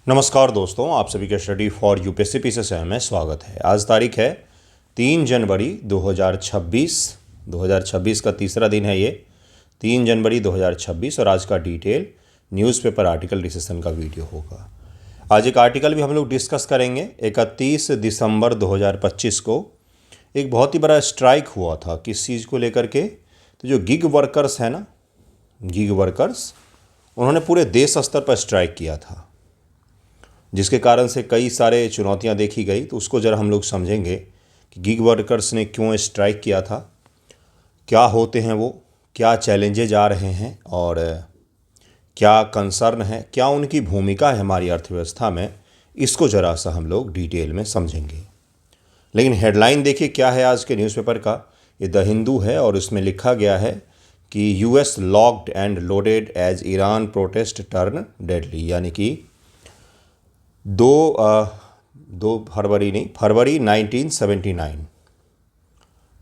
नमस्कार दोस्तों, आप सभी के स्टडी फॉर यूपीएससी पीसीएस में स्वागत है। आज तारीख है 3 जनवरी 2026। 2026 का तीसरा दिन है ये 3 जनवरी 2026 और आज का डिटेल न्यूज़पेपर आर्टिकल डिस्कशन का वीडियो होगा। आज एक आर्टिकल भी हम लोग डिस्कस करेंगे। 31 दिसंबर 2025 को एक बहुत ही बड़ा स्ट्राइक हुआ था किस चीज़ को लेकर के। तो जो गिग वर्कर्स हैं ना, गिग वर्कर्स, उन्होंने पूरे देश स्तर पर स्ट्राइक किया था, जिसके कारण से कई सारे चुनौतियां देखी गई। तो उसको ज़रा हम लोग समझेंगे कि गिग वर्कर्स ने क्यों स्ट्राइक किया था, क्या होते हैं वो, क्या चैलेंजेज आ रहे हैं और क्या कंसर्न है, क्या उनकी भूमिका है हमारी अर्थव्यवस्था में। इसको ज़रा सा हम लोग डिटेल में समझेंगे। लेकिन हेडलाइन देखिए क्या है आज के न्यूज़पेपर का। ये द हिंदू है और उसमें लिखा गया है कि US locked and loaded as Iran protest turn deadly, यानी कि फरवरी 1979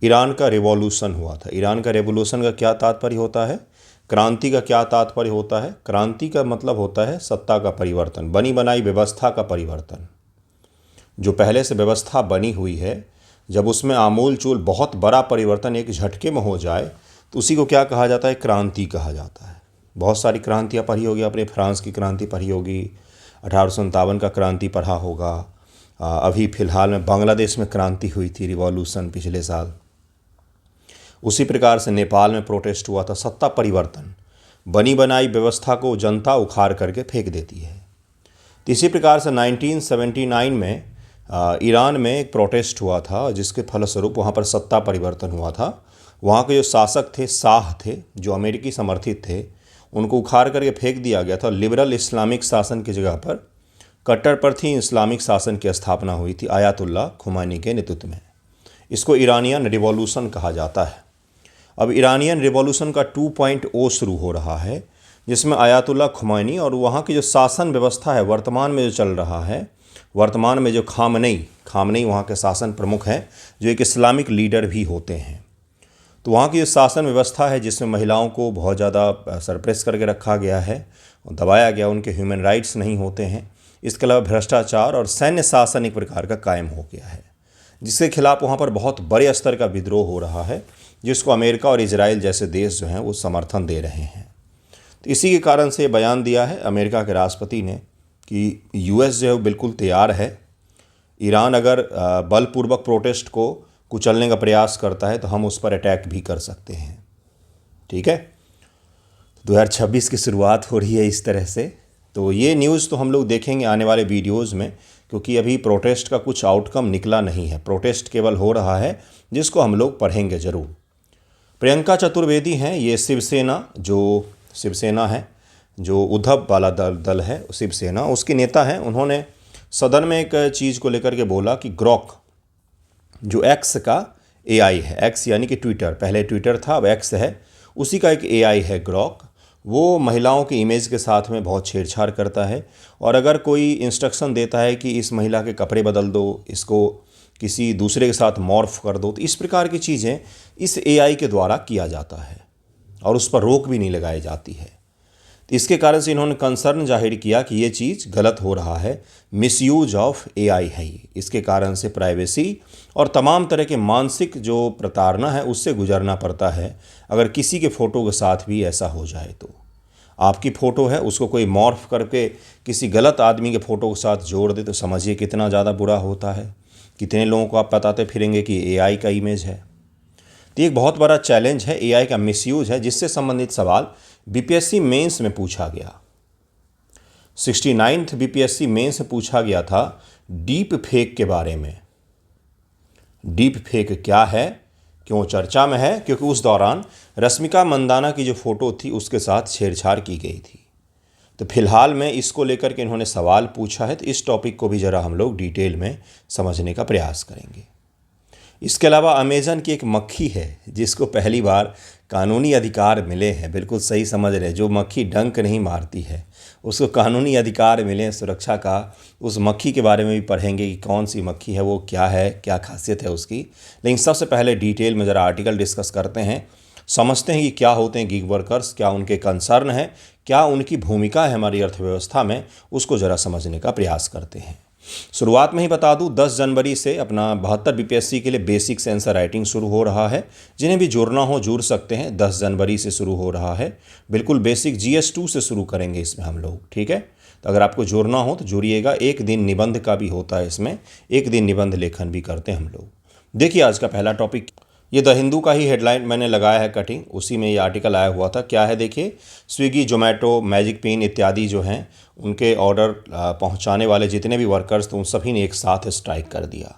ईरान का रिवॉल्यूशन हुआ था। ईरान का रिवॉल्यूशन का क्या तात्पर्य होता है, क्रांति का क्या तात्पर्य होता है। क्रांति का मतलब होता है सत्ता का परिवर्तन, बनी बनाई व्यवस्था का परिवर्तन। जो पहले से व्यवस्था बनी हुई है, जब उसमें आमूल चूल बहुत बड़ा परिवर्तन एक झटके में हो जाए तो उसी को क्या कहा जाता है, क्रांति कहा जाता है। बहुत सारी क्रांतियाँ पढ़ी होगी आपने, फ्रांस की क्रांति पढ़ी होगी, 1857 का क्रांति पढ़ा होगा। अभी फ़िलहाल में बांग्लादेश में क्रांति हुई थी, रिवॉल्यूशन पिछले साल। उसी प्रकार से नेपाल में प्रोटेस्ट हुआ था। सत्ता परिवर्तन, बनी बनाई व्यवस्था को जनता उखाड़ करके फेंक देती है। तो इसी प्रकार से 1979 में ईरान में एक प्रोटेस्ट हुआ था, जिसके फलस्वरूप वहाँ पर सत्ता परिवर्तन हुआ था। वहाँ के जो शासक थे, शाह थे, जो अमेरिकी समर्थित थे, उनको उखाड़ करके फेंक दिया गया था। लिबरल इस्लामिक शासन की जगह पर कट्टरपंथी इस्लामिक शासन की स्थापना हुई थी आयतुल्लाह खुमैनी के नेतृत्व में। इसको ईरानियन रिवॉल्यूशन कहा जाता है। अब ईरानियन रिवॉल्यूशन का 2.0 शुरू हो रहा है, जिसमें आयतुल्लाह खुमैनी और वहाँ की जो शासन व्यवस्था है वर्तमान में जो चल रहा है, वर्तमान में जो खामनेई वहाँ के शासन प्रमुख हैं, जो एक इस्लामिक लीडर भी होते हैं। तो वहाँ की जो शासन व्यवस्था है, जिसमें महिलाओं को बहुत ज़्यादा सरप्रेस करके रखा गया है, दबाया गया, उनके ह्यूमन राइट्स नहीं होते हैं। इसके अलावा भ्रष्टाचार और सैन्य शासन एक प्रकार का कायम हो गया है, जिसके खिलाफ वहाँ पर बहुत बड़े स्तर का विद्रोह हो रहा है, जिसको अमेरिका और इजराइल जैसे देश जो हैं वो समर्थन दे रहे हैं। तो इसी के कारण से बयान दिया है अमेरिका के राष्ट्रपति ने कि यूएस जो है वो बिल्कुल तैयार है। ईरान अगर बलपूर्वक प्रोटेस्ट को कुचलने का प्रयास करता है तो हम उस पर अटैक भी कर सकते हैं। ठीक है, 2026 की शुरुआत हो रही है इस तरह से। तो ये न्यूज़ तो हम लोग देखेंगे आने वाले वीडियोज़ में, क्योंकि अभी प्रोटेस्ट का कुछ आउटकम निकला नहीं है। प्रोटेस्ट केवल हो रहा है, जिसको हम लोग पढ़ेंगे ज़रूर। प्रियंका चतुर्वेदी हैं, ये शिवसेना है, जो उद्धव वाला दल है शिवसेना, उसके नेता हैं। उन्होंने सदन में एक चीज़ को लेकर के बोला कि ग्रॉक जो एक्स का एआई है, एक्स यानी कि ट्विटर, पहले ट्विटर था अब एक्स है, उसी का एक एआई है ग्रॉक। वो महिलाओं की इमेज के साथ में बहुत छेड़छाड़ करता है, और अगर कोई इंस्ट्रक्शन देता है कि इस महिला के कपड़े बदल दो, इसको किसी दूसरे के साथ मॉर्फ कर दो, तो इस प्रकार की चीज़ें इस एआई के द्वारा किया जाता है और उस पर रोक भी नहीं लगाई जाती है। तो इसके कारण से इन्होंने कंसर्न जाहिर किया कि ये चीज़ गलत हो रहा है, मिसयूज ऑफ एआई है ये। इसके कारण से प्राइवेसी और तमाम तरह के मानसिक जो प्रताड़ना है उससे गुजरना पड़ता है। अगर किसी के फ़ोटो के साथ भी ऐसा हो जाए तो, आपकी फ़ोटो है उसको कोई मॉर्फ करके किसी गलत आदमी के फ़ोटो के साथ जोड़ दे, तो समझिए कितना ज़्यादा बुरा होता है। कितने लोगों को आप बताते फिरेंगे कि एआई का इमेज है। तो एक बहुत बड़ा चैलेंज है, एआई का मिसयूज है, जिससे संबंधित सवाल बीपीएससी मेंस में पूछा गया। 69th बीपीएससी मेंस में पूछा गया था डीप फेक के बारे में। डीप फेक क्या है, क्यों चर्चा में है? क्योंकि उस दौरान रश्मिका मंदाना की जो फ़ोटो थी उसके साथ छेड़छाड़ की गई थी। तो फिलहाल में इसको लेकर के इन्होंने सवाल पूछा है, तो इस टॉपिक को भी ज़रा हम लोग डिटेल में समझने का प्रयास करेंगे। इसके अलावा अमेज़न की एक मक्खी है जिसको पहली बार कानूनी अधिकार मिले हैं। बिल्कुल सही समझ रहे हैं, जो मक्खी डंक नहीं मारती है उसको कानूनी अधिकार मिले हैं सुरक्षा का। उस मक्खी के बारे में भी पढ़ेंगे कि कौन सी मक्खी है, वो क्या है, क्या खासियत है उसकी। लेकिन सबसे पहले डिटेल में ज़रा आर्टिकल डिस्कस करते हैं। समझते हैं कि क्या होते हैं गिग वर्कर्स, क्या उनके कंसर्न है, क्या उनकी भूमिका है हमारी अर्थव्यवस्था में, उसको ज़रा समझने का प्रयास करते हैं। शुरुआत में ही बता दूं, 10 जनवरी से अपना 72 बीपीएससी के लिए बेसिक आंसर राइटिंग शुरू हो रहा है। जिन्हें भी जुड़ना हो जुड़ सकते हैं, 10 जनवरी से शुरू हो रहा है। बिल्कुल बेसिक GS2 से शुरू करेंगे इसमें हम लोग, ठीक है। तो अगर आपको जुड़ना हो तो जुड़िएगा। एक दिन निबंध का भी होता है इसमें, एक दिन निबंध लेखन भी करते हैं हम लोग। देखिए आज का पहला टॉपिक, ये द हिंदू का ही हेडलाइन मैंने लगाया है कटिंग, उसी में ये आर्टिकल आया हुआ था। क्या है देखिए, स्विगी, जोमेटो, मैजिक पिन इत्यादि जो हैं उनके ऑर्डर पहुंचाने वाले जितने भी वर्कर्स थे उन सभी ने एक साथ स्ट्राइक कर दिया।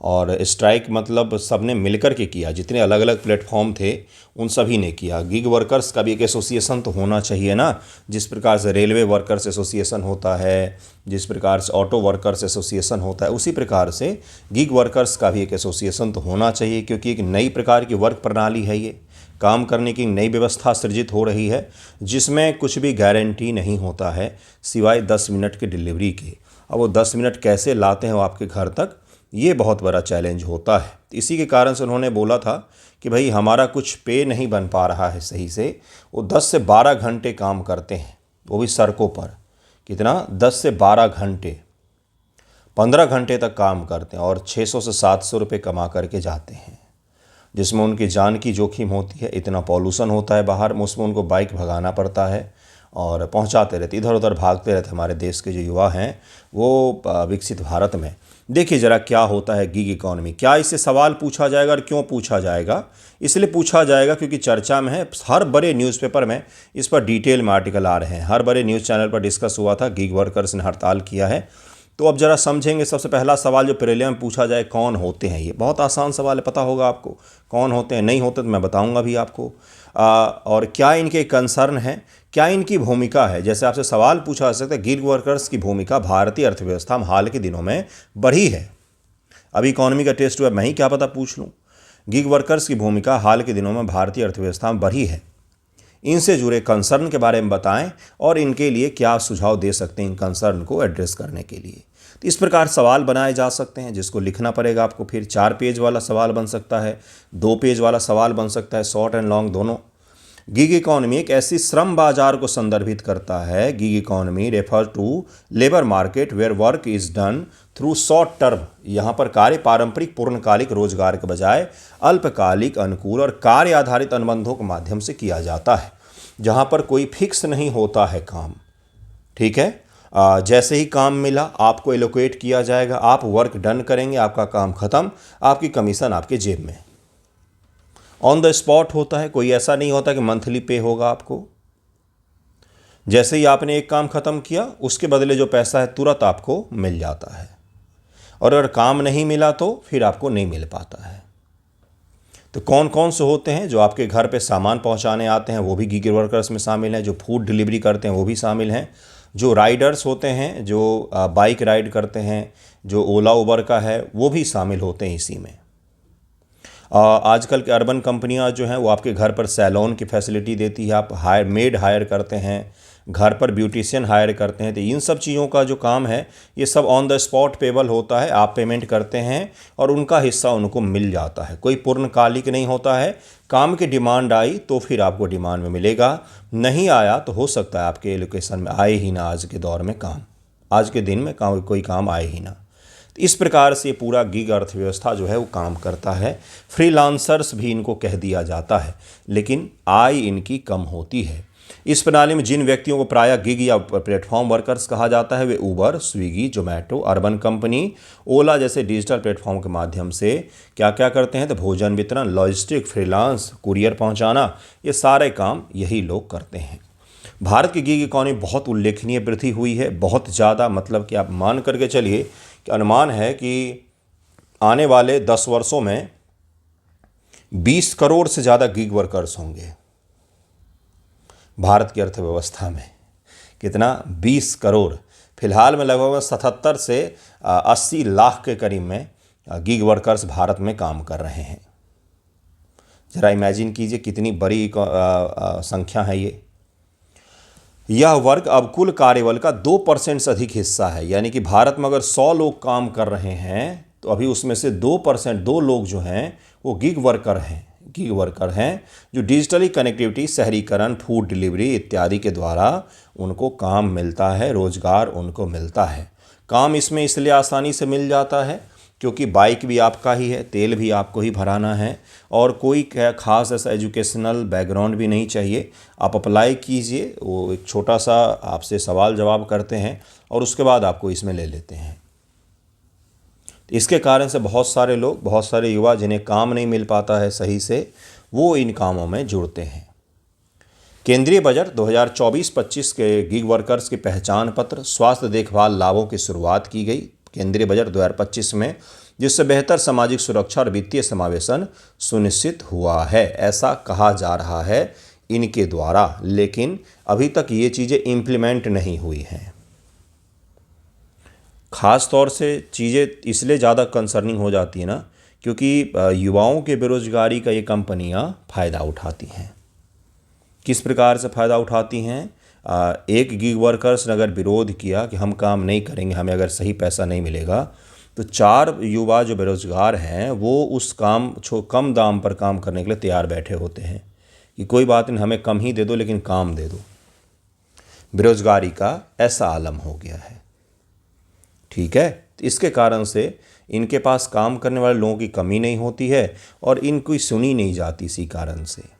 और स्ट्राइक मतलब सबने मिलकर के किया, जितने अलग अलग प्लेटफॉर्म थे उन सभी ने किया। गिग वर्कर्स का भी एक एसोसिएशन तो होना चाहिए ना, जिस प्रकार से रेलवे वर्कर्स एसोसिएशन होता है, जिस प्रकार से ऑटो वर्कर्स एसोसिएशन होता है, उसी प्रकार से गिग वर्कर्स का भी एक एसोसिएशन तो होना चाहिए। क्योंकि एक नई प्रकार की वर्क प्रणाली है, ये काम करने की नई व्यवस्था सृजित हो रही है, जिसमें कुछ भी गारंटी नहीं होता है सिवाय 10 मिनट की डिलीवरी के। अब वो 10 मिनट कैसे लाते हैं वो आपके घर तक, ये बहुत बड़ा चैलेंज होता है। इसी के कारण से उन्होंने बोला था कि भाई हमारा कुछ पे नहीं बन पा रहा है सही से। वो 10 से 12 घंटे काम करते हैं, वो भी सड़कों पर। कितना? 10 से 12 घंटे, 15 घंटे तक काम करते हैं और 600 से 700 रुपये कमा करके जाते हैं, जिसमें उनकी जान की जोखिम होती है। इतना पॉल्यूशन होता है बाहर, उसमें उनको बाइक भगाना पड़ता है और पहुंचाते रहते, इधर उधर भागते रहते। हमारे देश के जो युवा हैं वो विकसित भारत में, देखिए ज़रा क्या होता है गिग इकॉनमी। क्या इससे सवाल पूछा जाएगा और क्यों पूछा जाएगा? इसलिए पूछा जाएगा क्योंकि चर्चा में है। हर बड़े न्यूज़पेपर में इस पर डिटेल में आर्टिकल आ रहे हैं, हर बड़े न्यूज़ चैनल पर डिस्कस हुआ था। गिग वर्कर्स ने हड़ताल किया है। तो अब ज़रा समझेंगे। सबसे पहला सवाल जो प्रीलिम में पूछा जाए, कौन होते हैं? ये बहुत आसान सवाल है, पता होगा आपको कौन होते हैं। नहीं होते तो मैं बताऊंगा भी आपको। और क्या इनके कंसर्न है, क्या इनकी भूमिका है। जैसे आपसे सवाल पूछा जा सकता है, गिग वर्कर्स की भूमिका भारतीय अर्थव्यवस्था में हाल के दिनों में बढ़ी है। अभी इकॉनमी का टेस्ट हुआ, मैं ही क्या पता पूछ लूँ। गिग वर्कर्स की भूमिका हाल के दिनों में भारतीय अर्थव्यवस्था में बढ़ी है। इनसे जुड़े कंसर्न के बारे में बताएं और इनके लिए क्या सुझाव दे सकते हैं इन कंसर्न को एड्रेस करने के लिए। तो इस प्रकार सवाल बनाए जा सकते हैं, जिसको लिखना पड़ेगा आपको। फिर 4 पेज वाला सवाल बन सकता है, 2 पेज वाला सवाल बन सकता है, शॉर्ट एंड लॉन्ग दोनों। गिग इकॉनमी एक ऐसी श्रम बाजार को संदर्भित करता है। Gig economy refer to labour market where work is done through short term. यहाँ पर कार्य पारंपरिक पूर्णकालिक रोजगार के बजाय अल्पकालिक, अनुकूल और कार्य आधारित अनुबंधों के माध्यम से किया जाता है, जहाँ पर कोई फिक्स नहीं होता है काम। ठीक है, जैसे ही काम मिला आपको एलोकेट किया जाएगा, आप वर्क डन करेंगे, आपका काम खत्म, आपकी कमीशन आपके जेब में। ऑन द स्पॉट होता है, कोई ऐसा नहीं होता कि मंथली पे होगा आपको। जैसे ही आपने एक काम खत्म किया, उसके बदले जो पैसा है तुरंत आपको मिल जाता है। और अगर काम नहीं मिला तो फिर आपको नहीं मिल पाता है। तो कौन कौन से होते हैं? जो आपके घर पे सामान पहुंचाने आते हैं वो भी गिग वर्कर्स में शामिल हैं। जो फूड डिलीवरी करते हैं वो भी शामिल हैं। जो राइडर्स होते हैं, जो बाइक राइड करते हैं, जो ओला उबर का है, वो भी शामिल होते हैं इसी में। आजकल के अर्बन कंपनियां जो हैं वो आपके घर पर सैलून की फैसिलिटी देती है। आप मेड हायर करते हैं, घर पर ब्यूटिशियन हायर करते हैं। तो इन सब चीज़ों का जो काम है ये सब ऑन द स्पॉट पेबल होता है। आप पेमेंट करते हैं और उनका हिस्सा उनको मिल जाता है। कोई पूर्णकालिक नहीं होता है। काम की डिमांड आई तो फिर आपको डिमांड में मिलेगा, नहीं आया तो हो सकता है आपके एलोकेशन में आए ही ना। आज के दौर में काम, आज के दिन में कोई काम आए ही ना। तो इस प्रकार से पूरा गिग अर्थव्यवस्था जो है वो काम करता है। फ्रीलांसर्स भी इनको कह दिया जाता है, लेकिन आय इनकी कम होती है। इस प्रणाली में जिन व्यक्तियों को प्रायः गिग या प्लेटफॉर्म वर्कर्स कहा जाता है वे उबर, स्विगी, जोमेटो, अर्बन कंपनी, ओला जैसे डिजिटल प्लेटफॉर्म के माध्यम से क्या क्या करते हैं? तो भोजन वितरण, लॉजिस्टिक, फ्रीलांस, कुरियर पहुंचाना, ये सारे काम यही लोग करते हैं। भारत की गिग इकॉनमी बहुत उल्लेखनीय वृद्धि हुई है, बहुत ज़्यादा। मतलब कि आप मान करके चलिए कि अनुमान है कि आने वाले 10 वर्षों में 20 करोड़ से ज़्यादा गिग वर्कर्स होंगे भारत की अर्थव्यवस्था में। कितना? 20 करोड़। फिलहाल में लगभग 77 से 80 लाख के करीब में गिग वर्कर्स भारत में काम कर रहे हैं। ज़रा इमेजिन कीजिए कितनी बड़ी संख्या है ये। यह वर्ग अब कुल कार्यबल का 2% से अधिक हिस्सा है। यानी कि भारत में अगर 100 लोग काम कर रहे हैं तो अभी उसमें से 2%, 2 लोग जो हैं वो गिग वर्कर हैं। गिग वर्कर हैं जो डिजिटली कनेक्टिविटी, शहरीकरण, फूड डिलीवरी इत्यादि के द्वारा उनको काम मिलता है, रोजगार उनको मिलता है। काम इसमें इसलिए आसानी से मिल जाता है क्योंकि बाइक भी आपका ही है, तेल भी आपको ही भराना है और कोई खास ऐसा एजुकेशनल बैकग्राउंड भी नहीं चाहिए। आप अप्लाई कीजिए, वो एक छोटा सा आपसे सवाल जवाब करते हैं और उसके बाद आपको इसमें ले लेते हैं। इसके कारण से बहुत सारे लोग, बहुत सारे युवा जिन्हें काम नहीं मिल पाता है सही से, वो इन कामों में जुड़ते हैं। केंद्रीय बजट 2024-25 के गिग वर्कर्स की पहचान पत्र, स्वास्थ्य देखभाल लाभों की शुरुआत की गई केंद्रीय बजट 2025 में, जिससे बेहतर सामाजिक सुरक्षा और वित्तीय समावेशन सुनिश्चित हुआ है, ऐसा कहा जा रहा है इनके द्वारा। लेकिन अभी तक ये चीज़ें इम्प्लीमेंट नहीं हुई हैं। ख़ास तौर से चीज़ें इसलिए ज़्यादा कंसर्निंग हो जाती है ना, क्योंकि युवाओं के बेरोजगारी का ये कंपनियां फ़ायदा उठाती हैं। किस प्रकार से फ़ायदा उठाती हैं? एक गिग वर्कर्स ने अगर विरोध किया कि हम काम नहीं करेंगे, हमें अगर सही पैसा नहीं मिलेगा, तो 4 युवा जो बेरोजगार हैं वो उस कम दाम पर काम करने के लिए तैयार बैठे होते हैं कि कोई बात नहीं, हमें कम ही दे दो लेकिन काम दे दो। बेरोजगारी का ऐसा आलम हो गया है। ठीक है, तो इसके कारण से इनके पास काम करने वाले लोगों की कमी नहीं होती है और इनकी सुनी नहीं जाती। इसी कारण से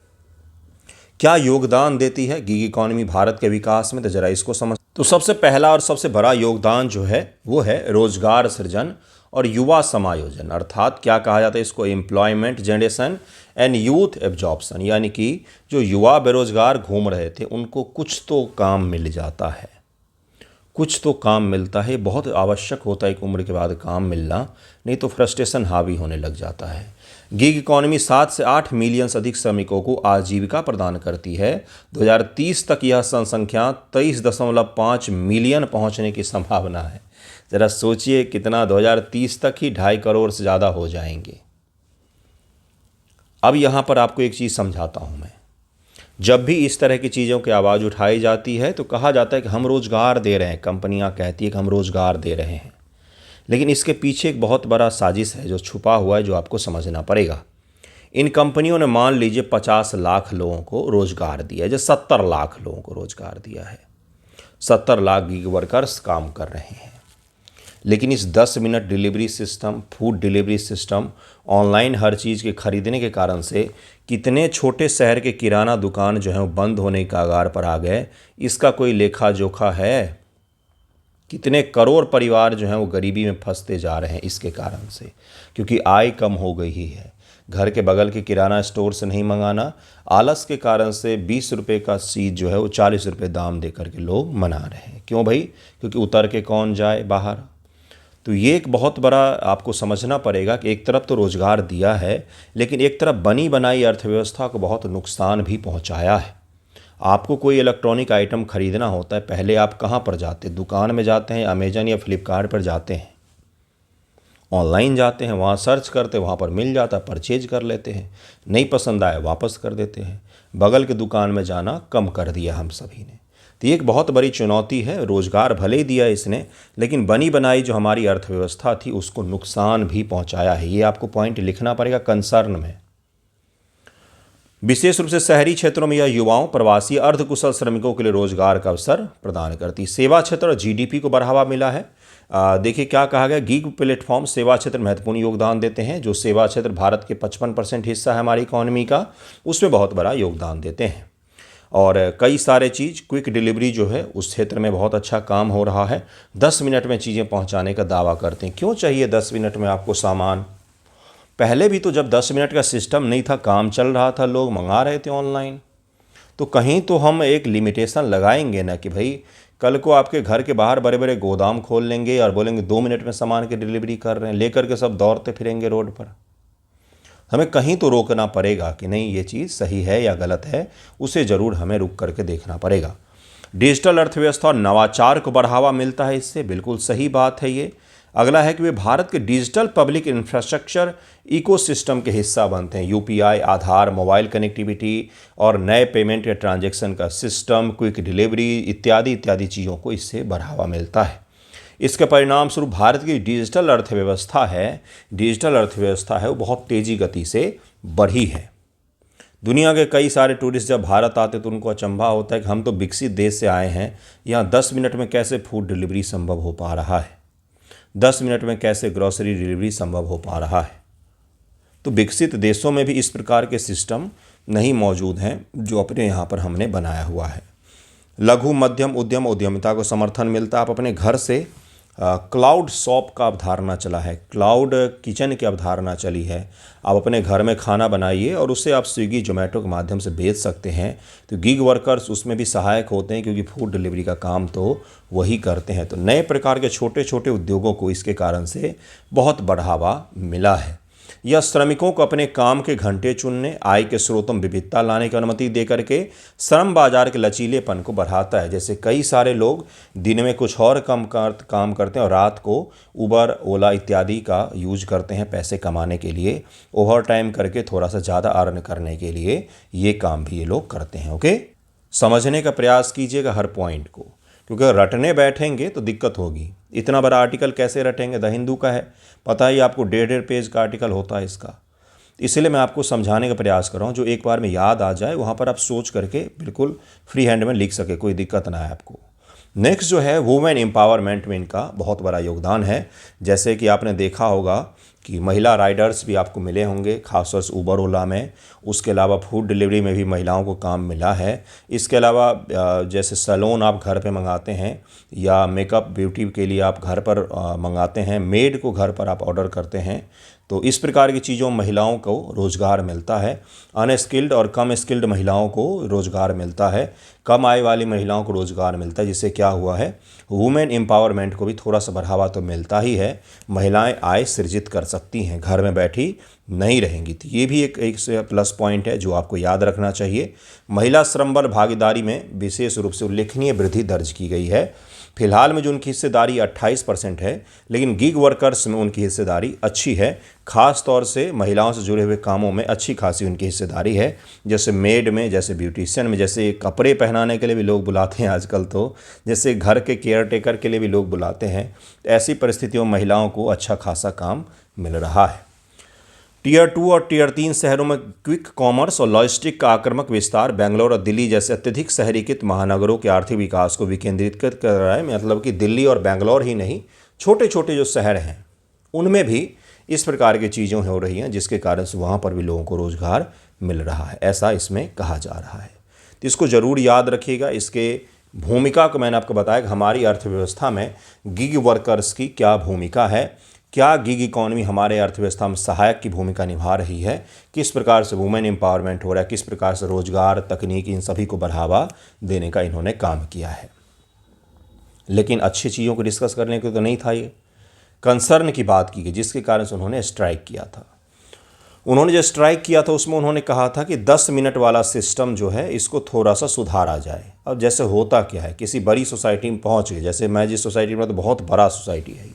क्या योगदान देती है गिग इकॉनमी भारत के विकास में, तो जरा इसको समझ। तो सबसे पहला और सबसे बड़ा योगदान जो है वो है रोजगार सृजन और युवा समायोजन, अर्थात क्या कहा जाता है इसको, employment generation and youth absorption, यानी कि जो युवा बेरोजगार घूम रहे थे उनको कुछ तो काम मिल जाता है, कुछ तो काम मिलता है। बहुत आवश्यक होता है एक उम्र के बाद काम मिलना, नहीं तो फ्रस्ट्रेशन हावी होने लग जाता है। गिग इकॉनमी 7 से 8 मिलियन से अधिक श्रमिकों को आजीविका प्रदान करती है। 2030 तक यह संख्या 23.5 मिलियन पहुंचने की संभावना है। ज़रा सोचिए कितना, 2030 तक ही 2.5 करोड़ से ज़्यादा हो जाएंगे। अब यहाँ पर आपको एक चीज़ समझाता हूँ मैं। जब भी इस तरह की चीज़ों की आवाज़ उठाई जाती है तो कहा जाता है कि हम रोज़गार दे रहे हैं, कंपनियां कहती है कि हम रोज़गार दे रहे हैं, लेकिन इसके पीछे एक बहुत बड़ा साजिश है जो छुपा हुआ है, जो आपको समझना पड़ेगा। इन कंपनियों ने मान लीजिए 50 लाख लोगों को रोज़गार दिया है, जो 70 लाख लोगों को रोज़गार दिया है, 70 लाख गिग वर्कर्स काम कर रहे हैं। लेकिन इस 10 minute delivery system, food delivery system, online हर चीज़ के खरीदने के कारण से कितने छोटे शहर के किराना दुकान जो हैं वो बंद होने के कगार पर आ गए, इसका कोई लेखा जोखा है? कितने करोड़ परिवार जो हैं वो गरीबी में फंसते जा रहे हैं इसके कारण से, क्योंकि आय कम हो गई ही है। घर के बगल के किराना स्टोर से नहीं मंगाना, आलस के कारण से 20 रुपये का चीज़ जो है वो 40 रुपये दाम दे करके लोग मना रहे हैं। क्यों भाई? क्योंकि उतर के कौन जाए बाहर। तो ये एक बहुत बड़ा आपको समझना पड़ेगा कि एक तरफ तो रोज़गार दिया है, लेकिन एक तरफ बनी बनाई अर्थव्यवस्था को बहुत नुकसान भी पहुंचाया है। आपको कोई इलेक्ट्रॉनिक आइटम खरीदना होता है, पहले आप कहाँ पर जाते हैं? दुकान में जाते हैं, अमेजन या फ्लिपकार्ट पर जाते हैं, ऑनलाइन जाते हैं, वहाँ सर्च करते हैं, वहाँ पर मिल जाता है, परचेज कर लेते हैं, नहीं पसंद आया वापस कर देते हैं। बगल के दुकान में जाना कम कर दिया हम सभी ने। तो ये एक बहुत बड़ी चुनौती है। रोज़गार भले ही दिया इसने, लेकिन बनी बनाई जो हमारी अर्थव्यवस्था थी उसको नुकसान भी पहुंचाया है। ये आपको पॉइंट लिखना पड़ेगा कंसर्न में। विशेष रूप से शहरी क्षेत्रों में यह युवाओं, प्रवासी, अर्धकुशल श्रमिकों के लिए रोजगार का अवसर प्रदान करती। सेवा क्षेत्र और जीडीपी को बढ़ावा मिला है। देखिए क्या कहा गया, गिग प्लेटफॉर्म सेवा क्षेत्र महत्वपूर्ण योगदान देते हैं। जो सेवा क्षेत्र भारत के 55% हिस्सा है हमारी इकॉनमी का, उसमें बहुत बड़ा योगदान देते हैं। और कई सारे चीज़ क्विक डिलीवरी जो है उस क्षेत्र में बहुत अच्छा काम हो रहा है। 10 मिनट में चीज़ें पहुंचाने का दावा करते हैं। क्यों चाहिए 10 मिनट में आपको सामान? पहले भी तो जब 10 मिनट का सिस्टम नहीं था, काम चल रहा था, लोग मंगा रहे थे ऑनलाइन, तो कहीं तो हम एक लिमिटेशन लगाएंगे ना कि भाई कल को आपके घर के बाहर बड़े बड़े गोदाम खोल लेंगे और बोलेंगे 2 मिनट में सामान की डिलीवरी कर रहे हैं, लेकर के सब दौड़ते फिरेंगे रोड पर। हमें कहीं तो रोकना पड़ेगा कि नहीं ये चीज़ सही है या गलत है, उसे ज़रूर हमें रुक करके देखना पड़ेगा। डिजिटल अर्थव्यवस्था और नवाचार को बढ़ावा मिलता है इससे, बिल्कुल सही बात है ये। अगला है कि वे भारत के डिजिटल पब्लिक इंफ्रास्ट्रक्चर इकोसिस्टम के हिस्सा बनते हैं। यूपीआई, आधार, मोबाइल कनेक्टिविटी और नए पेमेंट या ट्रांजैक्शन का सिस्टम, क्विक डिलीवरी इत्यादि इत्यादि चीज़ों को इससे बढ़ावा मिलता है। इसके परिणाम स्वरूप भारत की डिजिटल अर्थव्यवस्था है वो बहुत तेज़ी गति से बढ़ी है। दुनिया के कई सारे टूरिस्ट जब भारत आते तो उनको अचंभा होता है कि हम तो विकसित देश से आए हैं, यहाँ 10 मिनट में कैसे फूड डिलीवरी संभव हो पा रहा है, 10 मिनट में कैसे ग्रॉसरी डिलीवरी संभव हो पा रहा है। तो विकसित देशों में भी इस प्रकार के सिस्टम नहीं मौजूद हैं जो अपने यहाँ पर हमने बनाया हुआ है। लघु मध्यम उद्यम उद्यमिता को समर्थन मिलता है। आप अपने घर से क्लाउड शॉप का अवधारणा चला है, क्लाउड किचन की अवधारणा चली है। आप अपने घर में खाना बनाइए और उसे आप स्विगी जोमेटो के माध्यम से बेच सकते हैं। तो गिग वर्कर्स उसमें भी सहायक होते हैं क्योंकि फूड डिलीवरी का काम तो वही करते हैं। तो नए प्रकार के छोटे छोटे उद्योगों को इसके कारण से बहुत बढ़ावा मिला है। यह श्रमिकों को अपने काम के घंटे चुनने, आय के स्रोतों में विविधता लाने की अनुमति दे करके श्रम बाजार के लचीलेपन को बढ़ाता है। जैसे कई सारे लोग दिन में कुछ और काम करते हैं और रात को उबर ओला इत्यादि का यूज करते हैं पैसे कमाने के लिए, ओवर टाइम करके थोड़ा सा ज़्यादा अर्न करने के लिए ये काम भी ये लोग करते हैं। ओके, समझने का प्रयास कीजिएगा हर पॉइंट को, क्योंकि रटने बैठेंगे तो दिक्कत होगी। इतना बड़ा आर्टिकल कैसे रटेंगे? द हिंदू का है, पता ही आपको 1.5 पेज का आर्टिकल होता है इसका। इसलिए मैं आपको समझाने का प्रयास कर रहा हूँ, जो एक बार में याद आ जाए वहाँ पर आप सोच करके बिल्कुल फ्री हैंड में लिख सके, कोई दिक्कत ना है आपको। नेक्स्ट जो है वुमेन एम्पावरमेंट में इनका बहुत बड़ा योगदान है। जैसे कि आपने देखा होगा कि महिला राइडर्स भी आपको मिले होंगे, खासतौर से उबर ओला में। उसके अलावा फूड डिलीवरी में भी महिलाओं को काम मिला है। इसके अलावा जैसे सैलून आप घर पे मंगाते हैं या मेकअप ब्यूटी के लिए आप घर पर मंगाते हैं, मेड को घर पर आप ऑर्डर करते हैं, तो इस प्रकार की चीज़ों में महिलाओं को रोज़गार मिलता है। अनस्किल्ड और कम स्किल्ड महिलाओं को रोज़गार मिलता है, कम आय वाली महिलाओं को रोज़गार मिलता है, जिससे क्या हुआ है वुमेन एम्पावरमेंट को भी थोड़ा सा बढ़ावा तो मिलता ही है। महिलाएं आय सृजित कर सकती हैं, घर में बैठी नहीं रहेंगी। तो ये भी एक प्लस पॉइंट है जो आपको याद रखना चाहिए। महिला श्रम बल भागीदारी में विशेष रूप से उल्लेखनीय वृद्धि दर्ज की गई है। फिलहाल में जो उनकी हिस्सेदारी 28% है, लेकिन गिग वर्कर्स में उनकी हिस्सेदारी अच्छी है। खास तौर से महिलाओं से जुड़े हुए कामों में अच्छी खासी उनकी हिस्सेदारी है, जैसे मेड में, जैसे ब्यूटिशियन में, जैसे कपड़े पहनाने के लिए भी लोग बुलाते हैं आजकल, तो जैसे घर के केयर टेकर के लिए भी लोग बुलाते हैं। ऐसी परिस्थितियों में महिलाओं को अच्छा खासा काम मिल रहा है। टियर 2 और टियर 3 शहरों में क्विक कॉमर्स और लॉजिस्टिक का आक्रामक विस्तार बेंगलोर और दिल्ली जैसे अत्यधिक शहरीकृत महानगरों के आर्थिक विकास को विकेंद्रित कर रहा है। मतलब कि दिल्ली और बेंगलोर ही नहीं, छोटे छोटे जो शहर हैं उनमें भी इस प्रकार की चीज़ें हो रही हैं, जिसके कारण से वहाँ पर भी लोगों को रोज़गार मिल रहा है, ऐसा इसमें कहा जा रहा है। तो इसको ज़रूर याद रखिएगा। इसके भूमिका को मैंने आपको बताया कि हमारी अर्थव्यवस्था में गिग वर्कर्स की क्या भूमिका है, क्या गिग इकॉनमी हमारे अर्थव्यवस्था में सहायक की भूमिका निभा रही है, किस प्रकार से वुमेन एम्पावरमेंट हो रहा है, किस प्रकार से रोजगार, तकनीक, इन सभी को बढ़ावा देने का इन्होंने काम किया है। लेकिन अच्छी चीज़ों को डिस्कस करने के तो नहीं था, ये कंसर्न की बात की गई, जिसके कारण से उन्होंने स्ट्राइक किया था। उन्होंने जो स्ट्राइक किया था उसमें उन्होंने कहा था कि 10 मिनट वाला सिस्टम जो है इसको थोड़ा सा सुधारा जाए। अब जैसे होता क्या है, किसी बड़ी सोसाइटी में पहुंच गए, जैसे मैं जिस सोसाइटी में, तो बहुत बड़ा सोसाइटी है,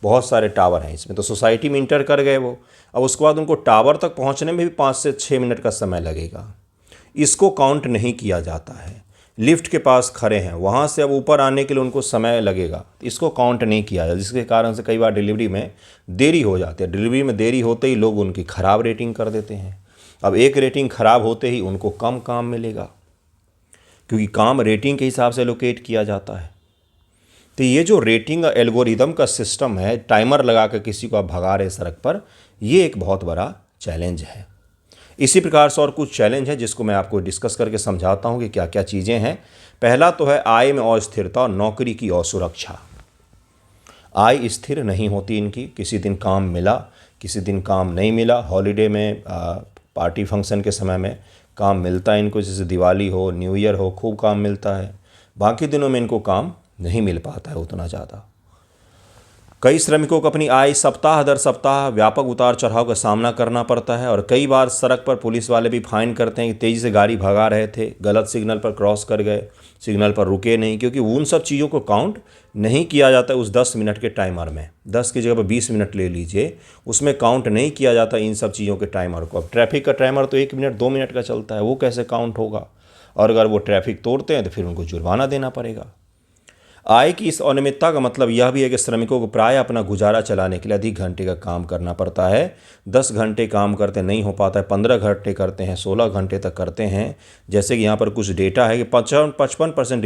बहुत सारे टावर हैं इसमें, तो सोसाइटी में इंटर कर गए वो। अब उसके बाद उनको टावर तक पहुंचने में भी 5 से 6 मिनट का समय लगेगा। इसको काउंट नहीं किया जाता है। लिफ्ट के पास खड़े हैं, वहाँ से अब ऊपर आने के लिए उनको समय लगेगा, इसको काउंट नहीं किया जाता, जिसके कारण से कई बार डिलीवरी में देरी हो जाती है। डिलीवरी में देरी होते ही लोग उनकी ख़राब रेटिंग कर देते हैं। अब एक रेटिंग ख़राब होते ही उनको कम काम मिलेगा, क्योंकि काम रेटिंग के हिसाब से एलोकेट किया जाता है। तो ये जो रेटिंग एल्गोरिदम का सिस्टम है, टाइमर लगा कर किसी को आप भगा रहे सड़क पर, ये एक बहुत बड़ा चैलेंज है। इसी प्रकार से और कुछ चैलेंज है जिसको मैं आपको डिस्कस करके समझाता हूँ कि क्या क्या चीज़ें हैं। पहला तो है आय में अस्थिरता और नौकरी की असुरक्षा। आय स्थिर नहीं होती इनकी, किसी दिन काम मिला, किसी दिन काम नहीं मिला। हॉलीडे में, पार्टी फंक्शन के समय में काम मिलता है इनको, जैसे दिवाली हो, न्यू ईयर हो, खूब काम मिलता है। बाकी दिनों में इनको काम नहीं मिल पाता है उतना ज़्यादा। कई श्रमिकों को अपनी आय सप्ताह दर सप्ताह व्यापक उतार चढ़ाव का सामना करना पड़ता है, और कई बार सड़क पर पुलिस वाले भी फाइन करते हैं कि तेज़ी से गाड़ी भगा रहे थे, गलत सिग्नल पर क्रॉस कर गए, सिग्नल पर रुके नहीं, क्योंकि उन सब चीज़ों को काउंट नहीं किया जाता उस 10 मिनट के टाइमर में। 10 की जगह पर 20 मिनट ले लीजिए, उसमें काउंट नहीं किया जाता इन सब चीज़ों के टाइमर को। अब ट्रैफिक का टाइमर तो 1 मिनट 2 मिनट का चलता है, वो कैसे काउंट होगा? और अगर वो ट्रैफिक तोड़ते हैं तो फिर उनको जुर्माना देना पड़ेगा। आय की इस अनियमितता का मतलब यह भी है कि श्रमिकों को प्राय अपना गुजारा चलाने के लिए अधिक घंटे का काम करना पड़ता है। 10 घंटे काम करते नहीं हो पाता है, 15 घंटे करते हैं, 16 घंटे तक करते हैं। जैसे कि यहाँ पर कुछ डेटा है कि 55%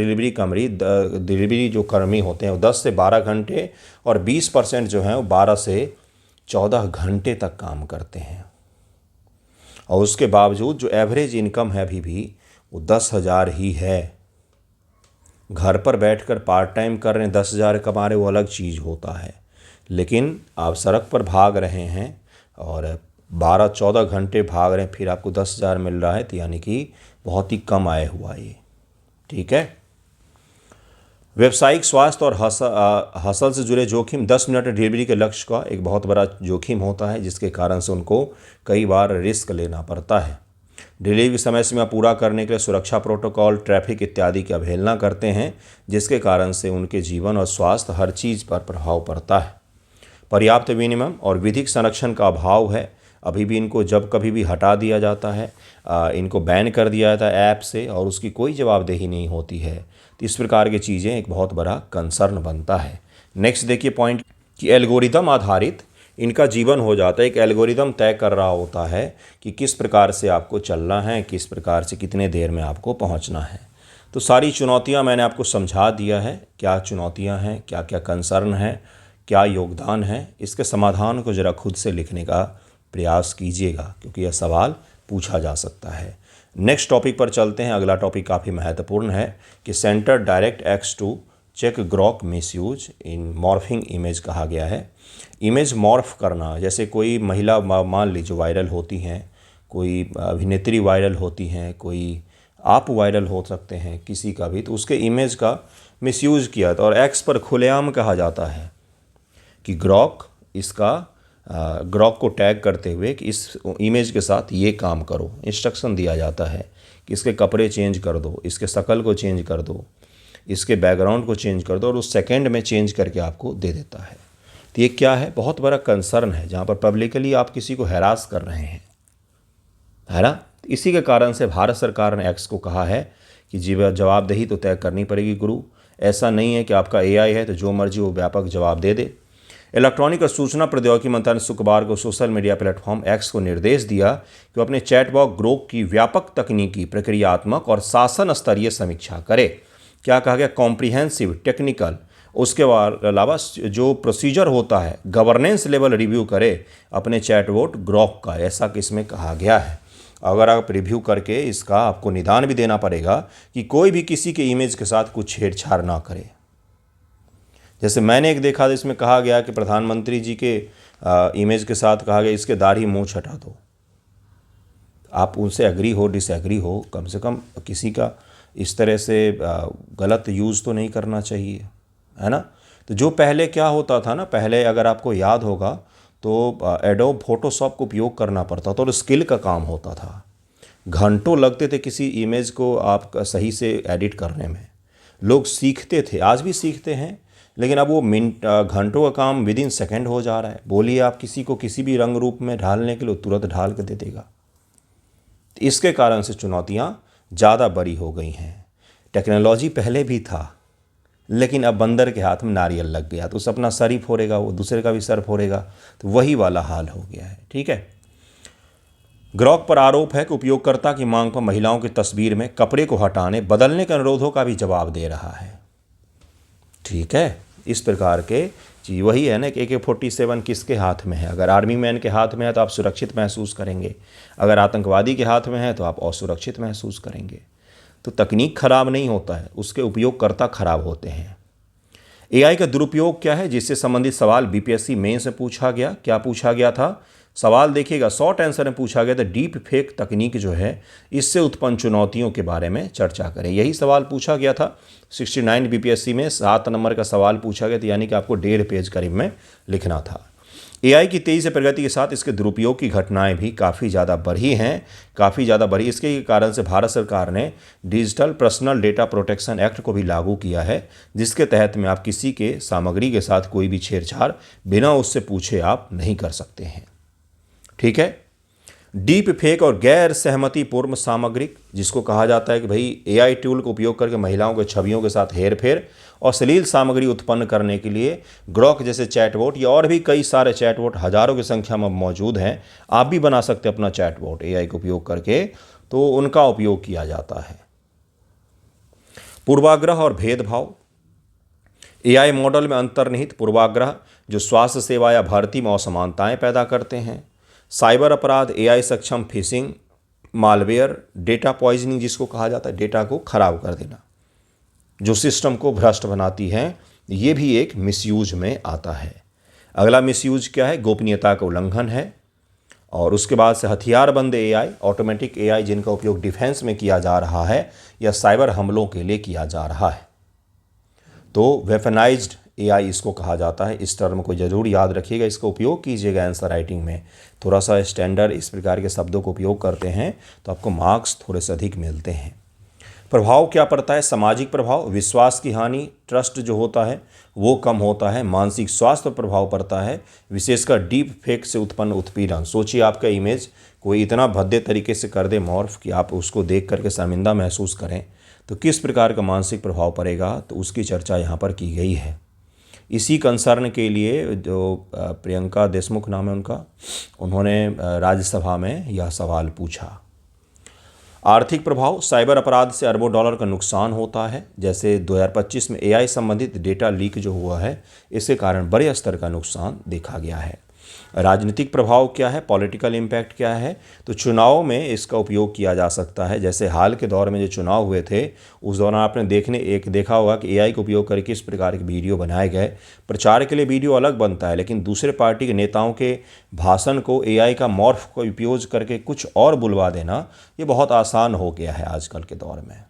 डिलीवरी जो कर्मी होते हैं वो 10 से 12 घंटे और 20% जो हैं वो 12 से 14 घंटे तक काम करते हैं। और उसके बावजूद जो एवरेज इनकम है अभी भी वो 10,000 ही है। घर पर बैठकर पार्ट टाइम कर रहे हैं, 10,000 कमा रहे, वो अलग चीज़ होता है। लेकिन आप सड़क पर भाग रहे हैं और 12-14 घंटे भाग रहे हैं, फिर आपको 10,000 मिल रहा है, तो यानी कि बहुत ही कम आय हुआ ये। ठीक है। व्यावसायिक स्वास्थ्य और हसल से जुड़े जोखिम 10 मिनट डिलीवरी के लक्ष्य का एक बहुत बड़ा जोखिम होता है, जिसके कारण से उनको कई बार रिस्क लेना पड़ता है। डिलीवरी समय सीमा पूरा करने के लिए सुरक्षा प्रोटोकॉल, ट्रैफिक इत्यादि की अवहेलना करते हैं, जिसके कारण से उनके जीवन और स्वास्थ्य हर चीज़ पर प्रभाव पड़ता है। पर्याप्त विनियमन और विधिक संरक्षण का अभाव है। अभी भी इनको जब कभी भी हटा दिया जाता है, इनको बैन कर दिया जाता है ऐप से, और उसकी कोई जवाबदेही नहीं होती है। तो इस प्रकार की चीज़ें एक बहुत बड़ा कंसर्न बनता है। नेक्स्ट देखिए पॉइंट कि एल्गोरिदम आधारित इनका जीवन हो जाता है। एक एल्गोरिदम तय कर रहा होता है कि किस प्रकार से आपको चलना है, किस प्रकार से कितने देर में आपको पहुंचना है। तो सारी चुनौतियां मैंने आपको समझा दिया है, क्या चुनौतियां हैं, क्या क्या कंसर्न है, क्या योगदान है। इसके समाधान को ज़रा खुद से लिखने का प्रयास कीजिएगा, क्योंकि यह सवाल पूछा जा सकता है। नेक्स्ट टॉपिक पर चलते हैं। अगला टॉपिक काफ़ी महत्वपूर्ण है कि centre direct X to check Grok misuse in morphing image कहा गया है। इमेज मॉर्फ करना, जैसे कोई महिला मान लीजिए वायरल होती हैं, कोई अभिनेत्री वायरल होती हैं, कोई आप वायरल हो सकते हैं किसी का भी, तो उसके इमेज का मिसयूज़ किया था और एक्स पर खुलेआम कहा जाता है कि ग्रॉक को टैग करते हुए कि इस इमेज के साथ ये काम करो। इंस्ट्रक्शन दिया जाता है कि इसके कपड़े चेंज कर दो, इसके शक्ल को चेंज कर दो, इसके बैकग्राउंड को चेंज कर दो, और उस सेकंड में चेंज करके आपको दे देता है। तो ये क्या है, बहुत बड़ा कंसर्न है, जहाँ पर पब्लिकली आप किसी को हैरास कर रहे हैं, है ना। इसी के कारण से भारत सरकार ने एक्स को कहा है कि जवाबदेही तो तय करनी पड़ेगी गुरु। ऐसा नहीं है कि आपका एआई है तो जो मर्जी वो व्यापक जवाब दे दे। इलेक्ट्रॉनिक और सूचना प्रौद्योगिकी मंत्रालय ने शुक्रवार को सोशल मीडिया प्लेटफॉर्म एक्स को निर्देश दिया कि वो अपने चैटबॉट ग्रोक की व्यापक तकनीकी, प्रक्रियात्मक और शासन स्तरीय समीक्षा करे। क्या कहा गया, कॉम्प्रिहेंसिव, टेक्निकल, उसके अलावा जो प्रोसीजर होता है गवर्नेंस लेवल रिव्यू करे अपने चैटबॉट ग्रोक का, ऐसा कि इसमें कहा गया है। अगर आप रिव्यू करके इसका आपको निदान भी देना पड़ेगा कि कोई भी किसी के इमेज के साथ कुछ छेड़छाड़ ना करे। जैसे मैंने एक देखा, इसमें कहा गया कि प्रधानमंत्री जी के इमेज के साथ कहा गया इसके दाढ़ी मूंछ हटा दो। आप उनसे एग्री हो डिसएग्री हो, कम से कम किसी का इस तरह से गलत यूज़ तो नहीं करना चाहिए, है ना। तो जो पहले क्या होता था ना, पहले अगर आपको याद होगा तो एडोब फोटोशॉप का उपयोग करना पड़ता था और स्किल का काम होता था। घंटों लगते थे किसी इमेज को आप सही से एडिट करने में। लोग सीखते थे, आज भी सीखते हैं, लेकिन अब वो घंटों का काम विद इन सेकेंड हो जा रहा है। बोलिए आप किसी को किसी भी रंग रूप में ढालने के लिए तुरंत ढाल के दे देगा। इसके कारण से चुनौतियाँ ज़्यादा बड़ी हो गई हैं। टेक्नोलॉजी पहले भी था, लेकिन अब बंदर के हाथ में नारियल लग गया, तो उस अपना सर ही फोड़ेगा, वो दूसरे का भी सर फोड़ेगा, तो वही वाला हाल हो गया है। ठीक है। ग्रॉक पर आरोप है कि उपयोगकर्ता की मांग पर महिलाओं की तस्वीर में कपड़े को हटाने, बदलने के अनुरोधों का भी जवाब दे रहा है। ठीक है। इस प्रकार के चीज़ वही है ना कि AK-47 किसके हाथ में है। अगर आर्मी मैन के हाथ में है तो आप सुरक्षित महसूस करेंगे, अगर आतंकवादी के हाथ में है तो आप असुरक्षित महसूस करेंगे। तो तकनीक खराब नहीं होता है, उसके उपयोगकर्ता खराब होते हैं। एआई का दुरुपयोग क्या है, जिससे संबंधित सवाल बीपीएससी मेंस से पूछा गया। क्या पूछा गया था सवाल, देखिएगा, शॉर्ट आंसर में पूछा गया था डीप फेक तकनीक जो है इससे उत्पन्न चुनौतियों के बारे में चर्चा करें। यही सवाल पूछा गया था 69 बीपीएससी में। 7 नंबर का सवाल पूछा गया था, यानी कि आपको 1.5 पेज करीब में लिखना था। एआई की तेज़ी से प्रगति के साथ इसके दुरुपयोग की घटनाएं भी काफ़ी ज़्यादा बढ़ी हैं, इसके कारण से भारत सरकार ने digital personal data protection act को भी लागू किया है, जिसके तहत में आप किसी के सामग्री के साथ कोई भी छेड़छाड़ बिना उससे पूछे आप नहीं कर सकते हैं। ठीक है। डीप फेक और गैर सहमति पूर्ण सामग्री, जिसको कहा जाता है कि भाई एआई टूल का उपयोग करके महिलाओं के छवियों के साथ हेरफेर और अश्लील सामग्री उत्पन्न करने के लिए ग्रॉक जैसे चैटबॉट या और भी कई सारे चैटबॉट हजारों की संख्या में मौजूद हैं। आप भी बना सकते हैं अपना चैटबॉट एआई का उपयोग करके, तो उनका उपयोग किया जाता है। पूर्वाग्रह और भेदभाव, एआई मॉडल में अंतर्निहित पूर्वाग्रह जो स्वास्थ्य सेवा या भर्ती में असमानताएं पैदा करते हैं। साइबर अपराध, एआई सक्षम फिशिंग, मालवेयर, डेटा पॉइजनिंग जिसको कहा जाता है, डेटा को खराब कर देना, जो सिस्टम को भ्रष्ट बनाती है, ये भी एक मिसयूज में आता है। अगला मिसयूज क्या है? गोपनीयता का उल्लंघन है। और उसके बाद से हथियारबंद एआई, ऑटोमेटिक एआई जिनका उपयोग डिफेंस में किया जा रहा है या साइबर हमलों के लिए किया जा रहा है, तो वेपनाइज्ड एआई इसको कहा जाता है। इस टर्म को जरूर याद रखिएगा, इसका उपयोग कीजिएगा आंसर राइटिंग में। थोड़ा सा स्टैंडर्ड इस प्रकार के शब्दों को उपयोग करते हैं तो आपको मार्क्स थोड़े से अधिक मिलते हैं। प्रभाव क्या पड़ता है? सामाजिक प्रभाव, विश्वास की हानि, ट्रस्ट जो होता है वो कम होता है। मानसिक स्वास्थ्य पर प्रभाव पड़ता है, विशेषकर डीप फेक से उत्पन्न उत्पीड़न। सोचिए आपका इमेज कोई इतना भद्दे तरीके से कर दे मॉर्फ कि आप उसको देख करके शर्मिंदा महसूस करें, तो किस प्रकार का मानसिक प्रभाव पड़ेगा, तो उसकी चर्चा यहाँ पर की गई है। इसी कंसर्न के लिए जो प्रियंका देशमुख नाम है उनका, उन्होंने राज्यसभा में यह सवाल पूछा। आर्थिक प्रभाव, साइबर अपराध से अरबों डॉलर का नुकसान होता है। जैसे 2025 में एआई संबंधित डेटा लीक जो हुआ है, इसके कारण बड़े स्तर का नुकसान देखा गया है। राजनीतिक प्रभाव क्या है? पॉलिटिकल इम्पैक्ट क्या है? तो चुनाव में इसका उपयोग किया जा सकता है। जैसे हाल के दौर में जो चुनाव हुए थे, उस दौरान आपने देखा होगा कि एआई का उपयोग करके किस प्रकार के वीडियो बनाए गए। प्रचार के लिए वीडियो अलग बनता है, लेकिन दूसरे पार्टी के नेताओं के भाषण को एआई का मॉर्फ का उपयोग करके कुछ और बुलवा देना, ये बहुत आसान हो गया है आजकल के दौर में।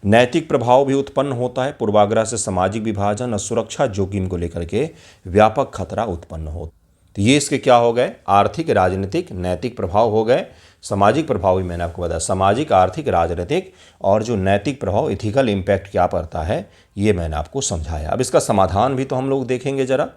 नैतिक प्रभाव भी उत्पन्न होता है। पूर्वाग्रह से सामाजिक विभाजन और सुरक्षा जोखिम को लेकर के व्यापक खतरा उत्पन्न होता है। तो ये इसके क्या हो गए? आर्थिक, राजनीतिक, नैतिक प्रभाव हो गए। सामाजिक प्रभाव भी मैंने आपको बताया, सामाजिक, आर्थिक, राजनीतिक, और जो नैतिक प्रभाव, इथिकल इम्पैक्ट क्या पड़ता है, ये मैंने आपको समझाया। अब इसका समाधान भी तो हम लोग देखेंगे जरा।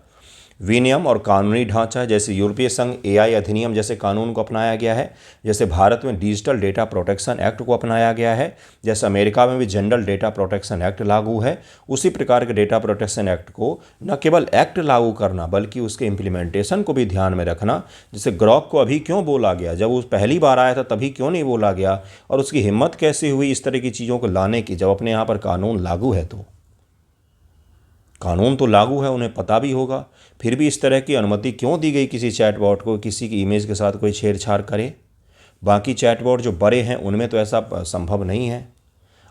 विनियम और कानूनी ढांचा, जैसे यूरोपीय संघ एआई अधिनियम जैसे कानून को अपनाया गया है, जैसे भारत में डिजिटल डेटा प्रोटेक्शन एक्ट को अपनाया गया है, जैसे अमेरिका में भी जनरल डेटा प्रोटेक्शन एक्ट लागू है, उसी प्रकार के डेटा प्रोटेक्शन एक्ट को न केवल एक्ट लागू करना बल्कि उसके इम्प्लीमेंटेशन को भी ध्यान में रखना। जैसे ग्रॉक को अभी क्यों बोला गया, जब वो पहली बार आया था तभी क्यों नहीं बोला गया, और उसकी हिम्मत कैसे हुई इस तरह की चीज़ों को लाने की, जब अपने यहाँ पर कानून लागू है। तो कानून तो लागू है, उन्हें पता भी होगा, फिर भी इस तरह की अनुमति क्यों दी गई किसी चैटबॉट को किसी की इमेज के साथ कोई छेड़छाड़ करे। बाकी चैटबॉट जो बड़े हैं उनमें तो ऐसा संभव नहीं है।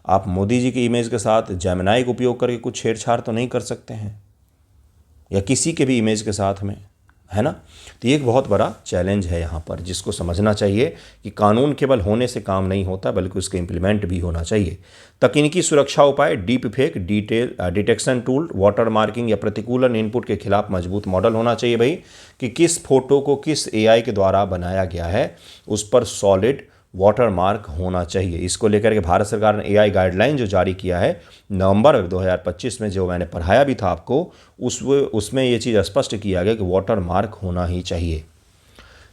आप मोदी जी की इमेज के साथ जेमिनाई का उपयोग करके कुछ छेड़छाड़ तो नहीं कर सकते हैं, या किसी के भी इमेज के साथ में, है ना। तो ये एक बहुत बड़ा चैलेंज है यहाँ पर, जिसको समझना चाहिए कि कानून केवल होने से काम नहीं होता बल्कि उसके इम्प्लीमेंट भी होना चाहिए। तकनीकी सुरक्षा उपाय, deep fake, detection tool, water marking या प्रतिकूलन इनपुट के खिलाफ मजबूत मॉडल होना चाहिए भाई, कि किस फोटो को किस एआई के द्वारा बनाया गया है उस पर सॉलिड वाटर मार्क होना चाहिए। इसको लेकर के भारत सरकार ने एआई गाइडलाइन जो जारी किया है नवंबर 2025 में, जो मैंने पढ़ाया भी था आपको, उसमें ये चीज़ स्पष्ट किया गया कि वाटर मार्क होना ही चाहिए।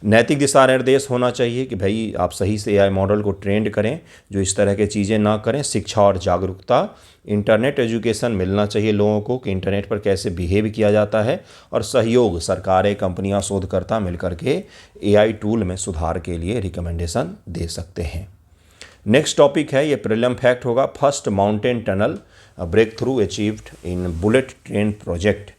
नैतिक दिशा निर्देश होना चाहिए कि भाई आप सही से एआई मॉडल को ट्रेंड करें, जो इस तरह के चीज़ें ना करें। शिक्षा और जागरूकता, इंटरनेट एजुकेशन मिलना चाहिए लोगों को कि इंटरनेट पर कैसे बिहेव किया जाता है, और सहयोग, सरकारें, कंपनियां, शोधकर्ता मिलकर के एआई टूल में सुधार के लिए रिकमेंडेशन दे सकते हैं। नेक्स्ट टॉपिक है, ये प्रीलिम फैक्ट होगा। First mountain tunnel breakthrough achieved in bullet train project.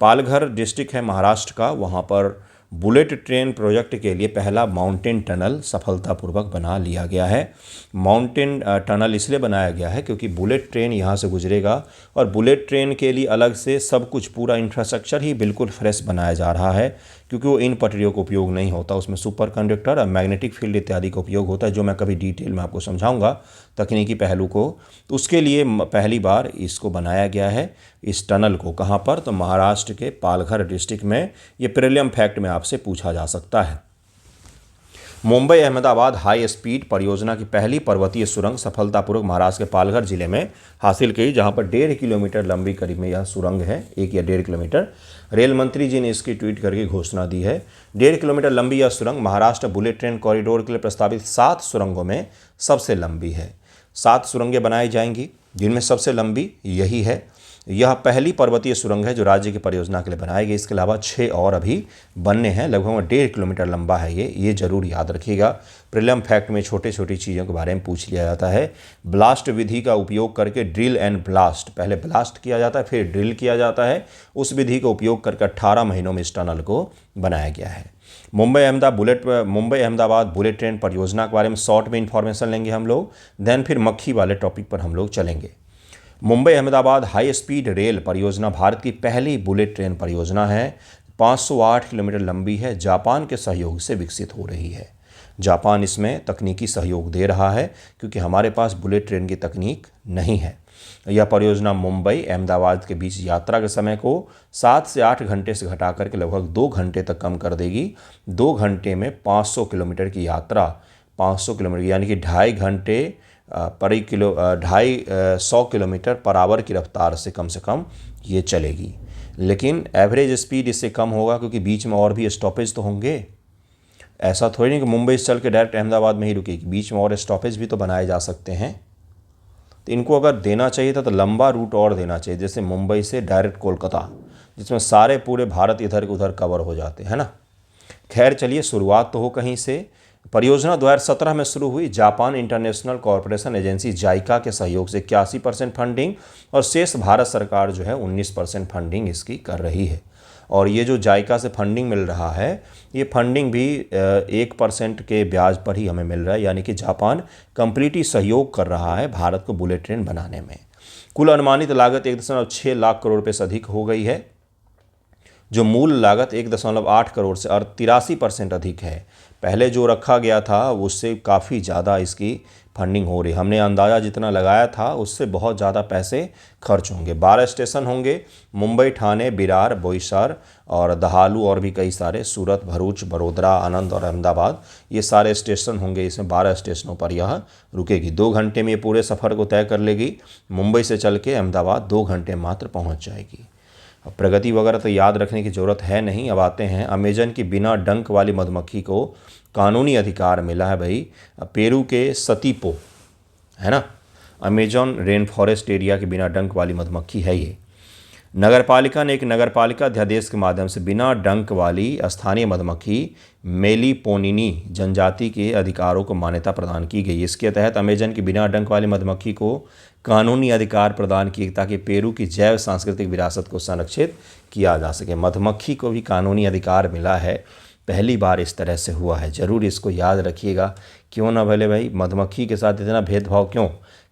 Palghar district है महाराष्ट्र का, वहाँ पर बुलेट ट्रेन प्रोजेक्ट के लिए पहला माउंटेन टनल सफलतापूर्वक बना लिया गया है। माउंटेन टनल इसलिए बनाया गया है क्योंकि बुलेट ट्रेन यहाँ से गुजरेगा, और बुलेट ट्रेन के लिए अलग से सब कुछ, पूरा इंफ्रास्ट्रक्चर ही बिल्कुल फ्रेश बनाया जा रहा है, क्योंकि वो इन पटरियों का उपयोग नहीं होता, उसमें सुपर कंडक्टर और मैग्नेटिक फील्ड इत्यादि का उपयोग होता है, जो मैं कभी डिटेल में आपको समझाऊंगा तकनीकी पहलू को। तो उसके लिए पहली बार इसको बनाया गया है, इस टनल को। कहाँ पर? तो महाराष्ट्र के पालघर डिस्ट्रिक्ट में। ये प्रीलिम फैक्ट में आपसे पूछा जा सकता है। मुंबई अहमदाबाद हाई स्पीड परियोजना की पहली पर्वतीय सुरंग सफलतापूर्वक महाराष्ट्र के पालघर जिले में हासिल की, जहां पर 1.5 किलोमीटर लंबी करीब में यह सुरंग है, 1 या 1.5 किलोमीटर। रेल मंत्री जी ने इसकी ट्वीट करके घोषणा दी है। 1.5 किलोमीटर लंबी यह सुरंग महाराष्ट्र बुलेट ट्रेन कॉरिडोर के लिए प्रस्तावित 7 सुरंगों में सबसे लंबी है। 7 सुरंगें बनाई जाएंगी, जिनमें सबसे लंबी यही है। यह पहली पर्वतीय सुरंग है जो राज्य की परियोजना के लिए बनाई गई। इसके अलावा 6 और अभी बनने हैं। लगभग 1.5 किलोमीटर लंबा है ये जरूर याद रखिएगा। प्रीलिम फैक्ट में छोटी छोटी चीज़ों के बारे में पूछ लिया जाता है। ब्लास्ट विधि का उपयोग करके ड्रिल एंड ब्लास्ट, पहले ब्लास्ट किया जाता है फिर ड्रिल किया जाता है। उस विधि का उपयोग करके 18 महीनों में इस टनल को बनाया गया है। मुंबई अहमदाबाद बुलेट ट्रेन परियोजना के बारे में शॉर्ट में इंफॉर्मेशन लेंगे हम लोग, देन फिर मक्खी वाले टॉपिक पर हम लोग चलेंगे। Mumbai Ahmedabad high speed rail परियोजना भारत की पहली बुलेट ट्रेन परियोजना है। 508 किलोमीटर लंबी है। जापान के सहयोग से विकसित हो रही है। जापान इसमें तकनीकी सहयोग दे रहा है क्योंकि हमारे पास बुलेट ट्रेन की तकनीक नहीं है। यह परियोजना मुंबई अहमदाबाद के बीच यात्रा के समय को 7 से 8 घंटे से घटा करके लगभग 2 घंटे तक कम कर देगी। 2 घंटे में 500 किलोमीटर की यात्रा, 500 किलोमीटर यानी कि 2.5 घंटे पर 100 किलोमीटर पर आवर की रफ्तार से कम ये चलेगी। लेकिन एवरेज स्पीड इससे कम होगा क्योंकि बीच में और भी स्टॉपेज तो होंगे। ऐसा थोड़ी नहीं कि मुंबई से चल के डायरेक्ट अहमदाबाद में ही रुकेगी, बीच में और स्टॉपेज भी तो बनाए जा सकते हैं। तो इनको अगर देना चाहिए था तो लंबा रूट और देना चाहिए, जैसे मुंबई से डायरेक्ट कोलकाता, जिसमें सारे पूरे भारत इधर के उधर कवर हो जाते हैं ना। खैर चलिए, शुरुआत तो हो कहीं से। परियोजना 2017 में शुरू हुई। Japan international corporation agency JICA के सहयोग से 81% फंडिंग और शेष भारत सरकार जो है 19% फंडिंग इसकी कर रही है। और ये जो जाइका से फंडिंग मिल रहा है, ये फंडिंग भी 1% के ब्याज पर ही हमें मिल रहा है, यानी कि जापान कंप्लीटली सहयोग कर रहा है भारत को बुलेट ट्रेन बनाने में। कुल अनुमानित लागत 1.6 लाख करोड़ रुपये से अधिक हो गई है, जो मूल लागत 1.8 करोड़ से और 83% अधिक है। पहले जो रखा गया था उससे काफ़ी ज़्यादा इसकी फंडिंग हो रही। हमने अंदाज़ा जितना लगाया था उससे बहुत ज़्यादा पैसे खर्च होंगे। 12 स्टेशन होंगे, मुंबई, ठाणे, बिरार, बोईसर और दहालू और भी कई सारे, सूरत, भरूच, बड़ोदरा, आनंद और अहमदाबाद, ये सारे स्टेशन होंगे। इसमें 12 स्टेशनों पर यह रुकेगी। 2 घंटे में ये पूरे सफ़र को तय कर लेगी। मुंबई से चल के अहमदाबाद 2 घंटे मात्र पहुँच जाएगी। अब प्रगति वगैरह तो याद रखने की ज़रूरत है नहीं। अब आते हैं, अमेजन की बिना डंक वाली मधुमक्खी को कानूनी अधिकार मिला है भाई। पेरू के सतीपो है ना, अमेजन रेन फॉरेस्ट एरिया की बिना डंक वाली मधुमक्खी है ये। नगरपालिका ने एक नगरपालिका अध्यादेश के माध्यम से बिना डंक वाली स्थानीय मधुमक्खी मेलिपोनिनी जनजाति के अधिकारों को मान्यता प्रदान की गई। इसके तहत अमेजन की बिना डंक वाली मधुमक्खी को कानूनी अधिकार प्रदान किए ताकि पेरू की जैव सांस्कृतिक विरासत को संरक्षित किया जा सके। मधुमक्खी को भी कानूनी अधिकार मिला है, पहली बार इस तरह से हुआ है। ज़रूर इसको याद रखिएगा। क्यों ना भले भाई, मधुमक्खी के साथ इतना भेदभाव क्यों?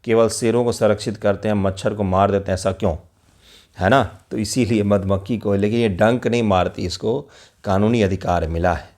केवल शेरों को संरक्षित करते हैं, मच्छर को मार देते हैं, ऐसा क्यों? है ना, तो इसीलिए मधुमक्खी को, लेकिन ये डंक नहीं मारती, इसको कानूनी अधिकार मिला है।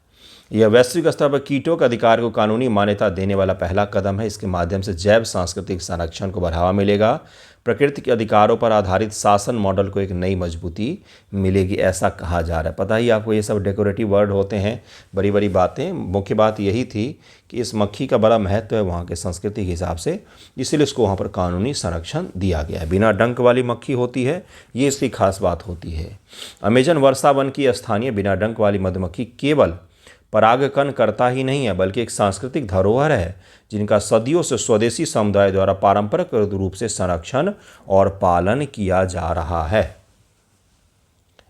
यह वैश्विक स्तर पर कीटों के अधिकार को कानूनी मान्यता देने वाला पहला कदम है। इसके माध्यम से जैव सांस्कृतिक संरक्षण को बढ़ावा मिलेगा। प्रकृति के अधिकारों पर आधारित शासन मॉडल को एक नई मजबूती मिलेगी, ऐसा कहा जा रहा है। पता ही आपको, ये सब डेकोरेटिव वर्ड होते हैं, बड़ी बड़ी बातें। मुख्य बात यही थी कि इस मक्खी का बड़ा महत्व है वहाँ के संस्कृति के हिसाब से, इसीलिए इसको वहाँ पर कानूनी संरक्षण दिया गया है। बिना डंक वाली मक्खी होती है, ये इसकी खास बात होती है। अमेजन वर्षा वन की स्थानीय बिना डंक वाली मधुमक्खी केवल परागकण करता ही नहीं है, बल्कि एक सांस्कृतिक धरोहर है जिनका सदियों से स्वदेशी समुदाय द्वारा पारंपरिक रूप से संरक्षण और पालन किया जा रहा है।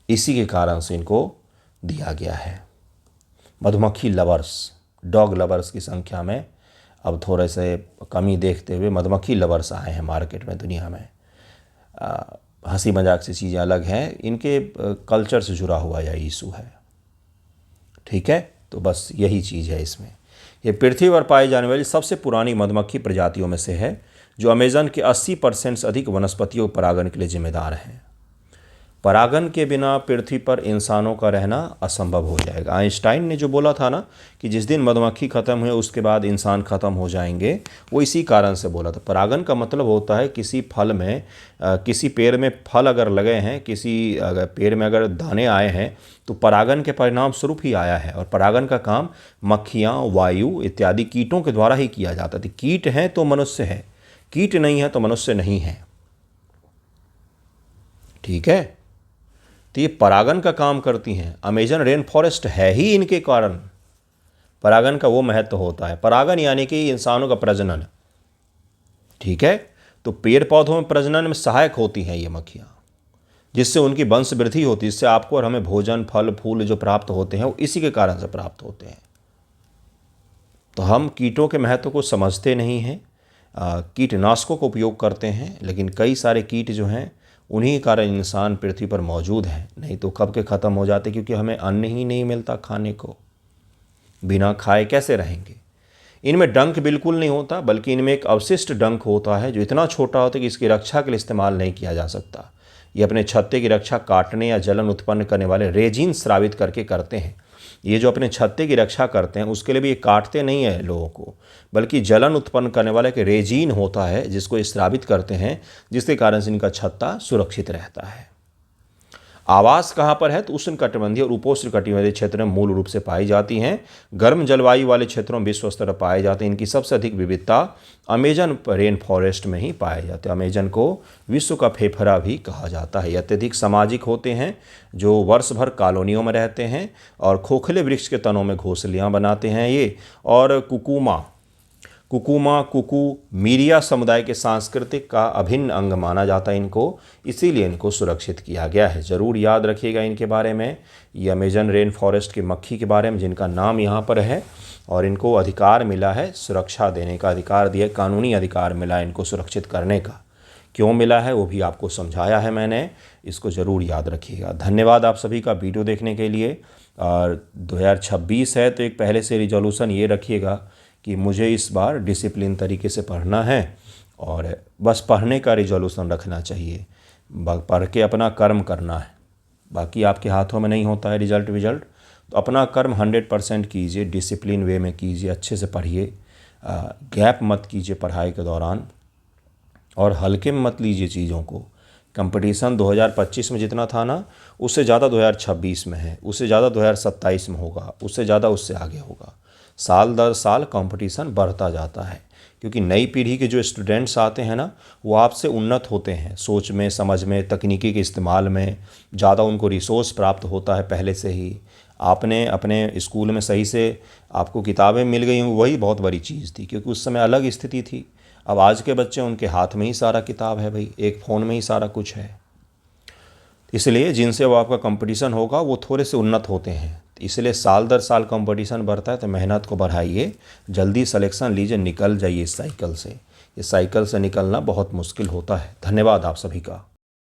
इसी के कारण से इनको दिया गया है। मधुमक्खी लवर्स, डॉग लवर्स की संख्या में अब थोड़े से कमी देखते हुए मधुमक्खी लवर्स आए हैं मार्केट में, दुनिया में। हंसी मजाक से चीज़ें अलग हैं, इनके कल्चर से जुड़ा हुआ यह इशू है। ठीक है, तो बस यही चीज़ है इसमें। ये पृथ्वी पर पाई जाने वाली सबसे पुरानी मधुमक्खी प्रजातियों में से है, जो अमेज़न के 80% से अधिक वनस्पतियों परागण के लिए जिम्मेदार हैं। परागन के बिना पृथ्वी पर इंसानों का रहना असंभव हो जाएगा। आइंस्टाइन ने जो बोला था ना कि जिस दिन मधुमक्खी ख़त्म हुए उसके बाद इंसान ख़त्म हो जाएंगे, वो इसी कारण से बोला था। परागन का मतलब होता है किसी फल में किसी पेड़ में फल अगर लगे हैं, किसी अगर पेड़ में अगर दाने आए हैं तो परागन के परिणाम स्वरूप ही आया है। और परागन का काम मक्खियाँ, वायु इत्यादि कीटों के द्वारा ही किया जाता था। कीट हैं तो मनुष्य है, कीट नहीं है तो मनुष्य नहीं है। ठीक है, तो ये परागन का काम करती हैं। अमेजन रेन फॉरेस्ट है ही इनके कारण। परागन का वो महत्व होता है। परागन यानी कि इंसानों का प्रजनन। ठीक है, तो पेड़ पौधों में प्रजनन में सहायक होती हैं ये मक्खियाँ, जिससे उनकी वंश वृद्धि होती है। इससे आपको और हमें भोजन, फल फूल जो प्राप्त होते हैं वो इसी के कारण से प्राप्त होते हैं। तो हम कीटों के महत्व को समझते नहीं हैं, कीटनाशकों का उपयोग करते हैं, लेकिन कई सारे कीट जो हैं उन्हीं के कारण इंसान पृथ्वी पर मौजूद हैं, नहीं तो कब के ख़त्म हो जाते, क्योंकि हमें अन्न ही नहीं मिलता खाने को। बिना खाए कैसे रहेंगे। इनमें डंक बिल्कुल नहीं होता, बल्कि इनमें एक अवशिष्ट डंक होता है जो इतना छोटा होता है कि इसकी रक्षा के लिए इस्तेमाल नहीं किया जा सकता। ये अपने छत्ते की रक्षा काटने या जलन उत्पन्न करने वाले रेजिन स्रावित करके करते हैं। ये जो अपने छत्ते की रक्षा करते हैं उसके लिए भी ये काटते नहीं है लोगों को, बल्कि जलन उत्पन्न करने वाला एक रेजिन होता है जिसको ये स्रावित करते हैं, जिसके कारण से इनका छत्ता सुरक्षित रहता है। आवास कहाँ पर है, तो उष्णकटिबंधीय और उपोष्णकटिबंधीय क्षेत्र में मूल रूप से पाई जाती हैं। गर्म जलवायु वाले क्षेत्रों में विश्व स्तर पर पाए जाते हैं। इनकी सबसे अधिक विविधता अमेजन रेन फॉरेस्ट में ही पाए जाते हैं। अमेजन को विश्व का फेफड़ा भी कहा जाता है। ये अत्यधिक सामाजिक होते हैं, जो वर्ष भर कॉलोनियों में रहते हैं और खोखले वृक्ष के तनों में घोंसलियाँ बनाते हैं ये। और कुकू मीरिया समुदाय के सांस्कृतिक का अभिन्न अंग माना जाता है इनको, इसीलिए इनको सुरक्षित किया गया है। ज़रूर याद रखिएगा इनके बारे में, ये अमेजन रेन फॉरेस्ट की मक्खी के बारे में, जिनका नाम यहाँ पर है। और इनको अधिकार मिला है, सुरक्षा देने का अधिकार दिया, कानूनी अधिकार मिला है इनको सुरक्षित करने का। क्यों मिला है वो भी आपको समझाया है मैंने, इसको ज़रूर याद रखिएगा। धन्यवाद आप सभी का वीडियो देखने के लिए। और 2026 है तो एक पहले से रिजोल्यूशन ये रखिएगा कि मुझे इस बार डिसिप्लिन तरीके से पढ़ना है, और बस पढ़ने का रिजोल्यूशन रखना चाहिए। पढ़ के अपना कर्म करना है, बाकी आपके हाथों में नहीं होता है रिजल्ट। तो अपना कर्म 100% कीजिए, डिसिप्लिन वे में कीजिए, अच्छे से पढ़िए, गैप मत कीजिए पढ़ाई के दौरान, और हल्के में मत लीजिए चीज़ों को। कंपटीशन 2025 में जितना था ना, उससे ज़्यादा 2026 में है, उससे ज़्यादा 2027 में होगा, उससे ज़्यादा उससे आगे होगा। साल दर साल कंपटीशन बढ़ता जाता है, क्योंकि नई पीढ़ी के जो स्टूडेंट्स आते हैं ना, वो आपसे उन्नत होते हैं सोच में, समझ में, तकनीकी के इस्तेमाल में। ज़्यादा उनको रिसोर्स प्राप्त होता है पहले से ही। आपने अपने स्कूल में सही से आपको किताबें मिल गई, वही बहुत बड़ी चीज़ थी, क्योंकि उस समय अलग स्थिति थी। अब आज के बच्चे, उनके हाथ में ही सारा किताब है भाई, एक फ़ोन में ही सारा कुछ है। इसलिए जिनसे वो आपका कंपटीशन होगा वो थोड़े से उन्नत होते हैं। इसलिए साल दर साल कंपटीशन बढ़ता है, तो मेहनत को बढ़ाइए, जल्दी सिलेक्शन लीजिए, निकल जाइए इस साइकिल से। इस साइकिल से निकलना बहुत मुश्किल होता है। धन्यवाद आप सभी का।